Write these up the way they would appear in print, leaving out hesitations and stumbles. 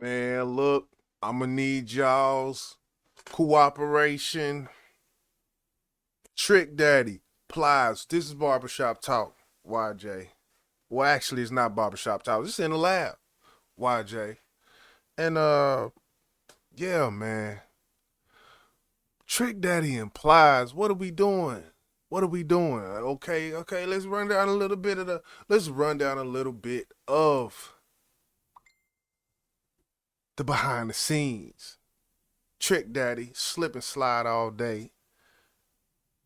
Man, look, I'm gonna need y'all's cooperation. Trick Daddy, Plies, this is Barbershop Talk, YJ. Well, actually, it's not Barbershop Talk. It's in the lab, YJ. And, yeah, man. Trick Daddy and Plies, what are we doing? What are we doing? Okay, let's run down a little bit of the behind the scenes. Trick Daddy, slip and slide all day,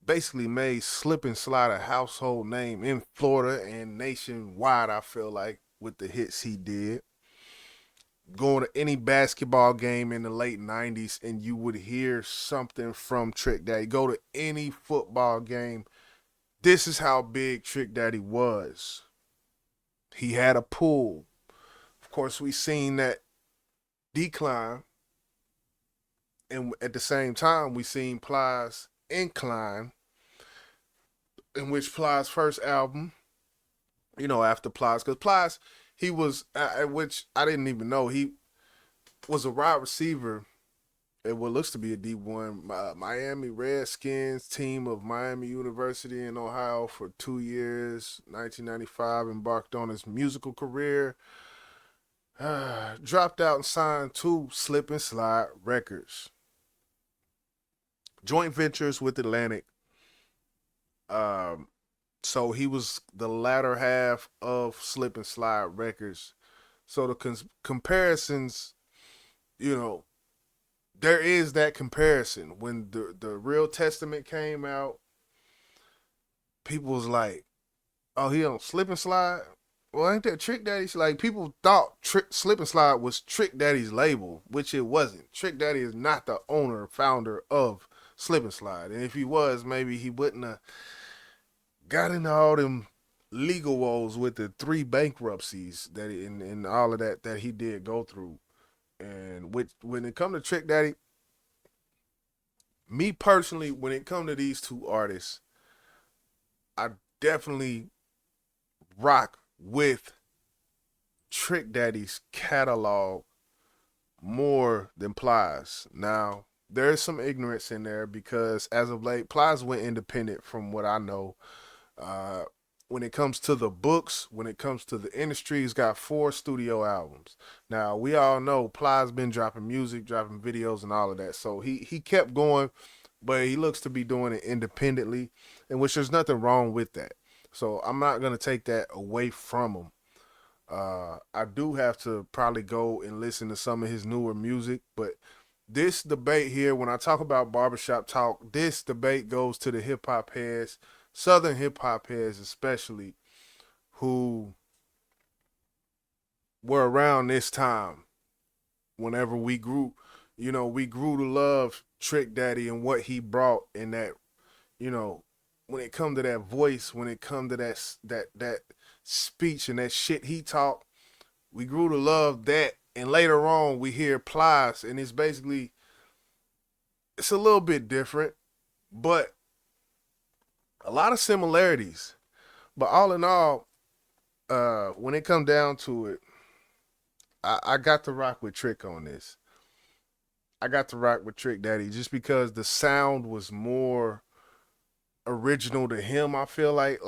basically made slip and slide a household name in Florida and nationwide, I feel like, with the hits he did. Going to any basketball game in the late 90s and you would hear something from Trick Daddy. Go to any football game. This is how big Trick Daddy was. He had a pool. Of course, we seen that decline, and at the same time, we seen Plies incline, in which Plies' first album, after Plies, because Plies, he was, which I didn't even know, he was a wide receiver at what looks to be a D1 Miami Redskins team of Miami University in Ohio for 2 years. 1995, embarked on his musical career. Dropped out and signed to Slip and Slide Records. Joint ventures with Atlantic. Um, so he was the latter half of Slip and Slide Records. So the comparisons, you know, there is that comparison. When the Real Testament came out, people was like, "Oh, he on Slip and Slide." Well, ain't that Trick Daddy's? Like people thought Slip and Slide was Trick Daddy's label, which it wasn't. Trick Daddy is not the owner, founder of Slip and Slide, and if he was, maybe he wouldn't have got into all them legal woes with the three bankruptcies and all of that he did go through. And when it come to Trick Daddy, me personally, when it come to these two artists, I definitely rock with Trick Daddy's catalog more than Plies. Now, there is some ignorance in there because as of late, Plies went independent from what I know. Uh, when it comes to the books, when it comes to the industry, he's got 4 studio albums. Now, we all know Plies been dropping music, dropping videos, and all of that. So he kept going, but he looks to be doing it independently, in which there's nothing wrong with that. So I'm not gonna take that away from him. I do have to probably go and listen to some of his newer music, but this debate here, when I talk about barbershop talk, this debate goes to the hip hop heads, Southern hip hop heads especially, who were around this time whenever we grew to love Trick Daddy and what he brought in that, you know, when it come to that voice, when it come to that speech and that shit he talked, we grew to love that. And later on, we hear Plies, and it's a little bit different, but a lot of similarities. But all in all, when it come down to it, I got to rock with Trick on this. I got to rock with Trick Daddy just because the sound was more original to him. I feel like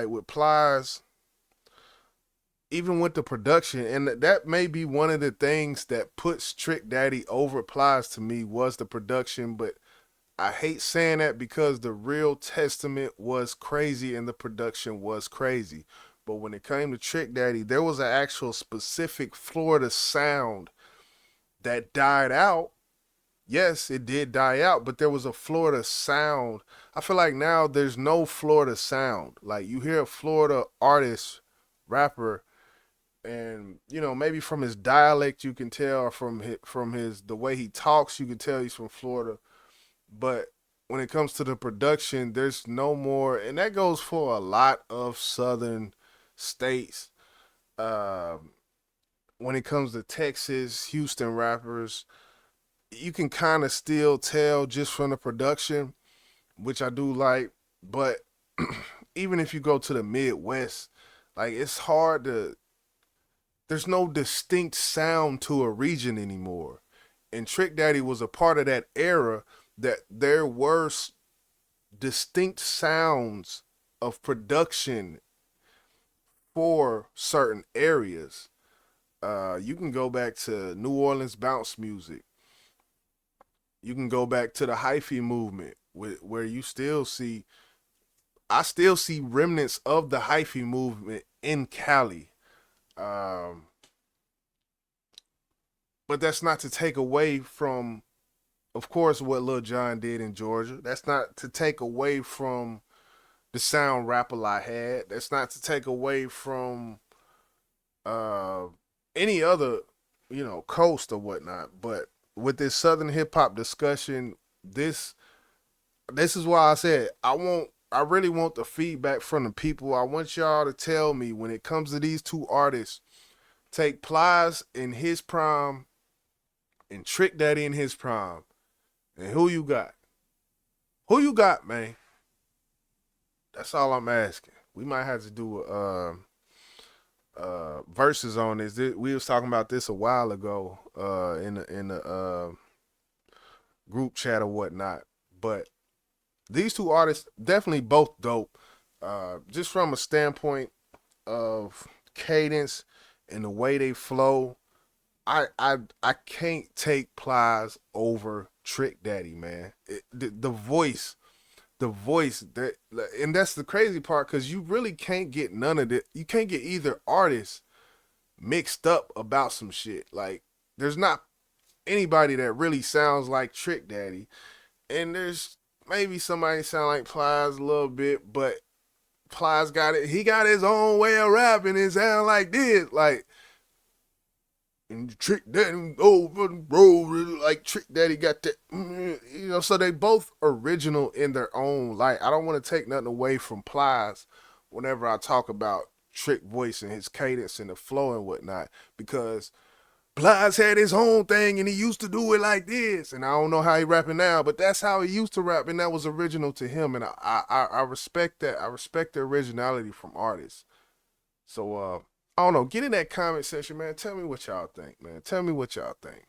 with Plies, even with the production, and that may be one of the things that puts Trick Daddy over Plies to me was the production. But I hate saying that because the Real Testament was crazy and the production was crazy. But when it came to Trick Daddy, there was an actual specific Florida sound that died out. Yes, it did die out, but there was a Florida sound. I feel like now there's no Florida sound. Like you hear a Florida artist, rapper, and maybe from his dialect you can tell, or from his the way he talks you can tell he's from Florida. But when it comes to the production, there's no more, and that goes for a lot of southern states. Um, when it comes to Texas, Houston rappers, you can kind of still tell just from the production, which I do like. But even if you go to the Midwest, like it's hard to there's no distinct sound to a region anymore. And Trick Daddy was a part of that era that there were distinct sounds of production for certain areas. You can go back to New Orleans bounce music. You can go back to the hyphy movement, where you still see, I still see remnants of the hyphy movement in Cali. Um, but that's not to take away from, of course, what Lil Jon did in Georgia. That's not to take away from the sound Rapper I had. That's not to take away from uh, any other, coast or whatnot. But with this Southern hip hop discussion, this this is why I said I really want the feedback from the people. I want y'all to tell me when it comes to these two artists, take Plies in his prime and Trick Daddy in his prime. And who you got? Who you got, man? That's all I'm asking. We might have to do verses on this. We was talking about this a while ago in the group chat or whatnot. But these two artists definitely both dope. Just from a standpoint of cadence and the way they flow, I can't take Plies over Trick Daddy, man. The voice that, and that's the crazy part because you really can't get none of it. You can't get either artist mixed up about some shit. Like there's not anybody that really sounds like Trick Daddy, and there's maybe somebody sound like Plies a little bit, but Plies got it. He got his own way of rapping and sound like this, like and Trick Daddy over the road, like Trick Daddy got that, So they both original in their own light. I don't want to take nothing away from Plies whenever I talk about Trick voice and his cadence and the flow and whatnot, because Plies had his own thing and he used to do it like this, and I don't know how he rapping now, but that's how he used to rap, and that was original to him, and I respect that. I respect the originality from artists. So I don't know. Get in that comment section, man. Tell me what y'all think, man. Tell me what y'all think.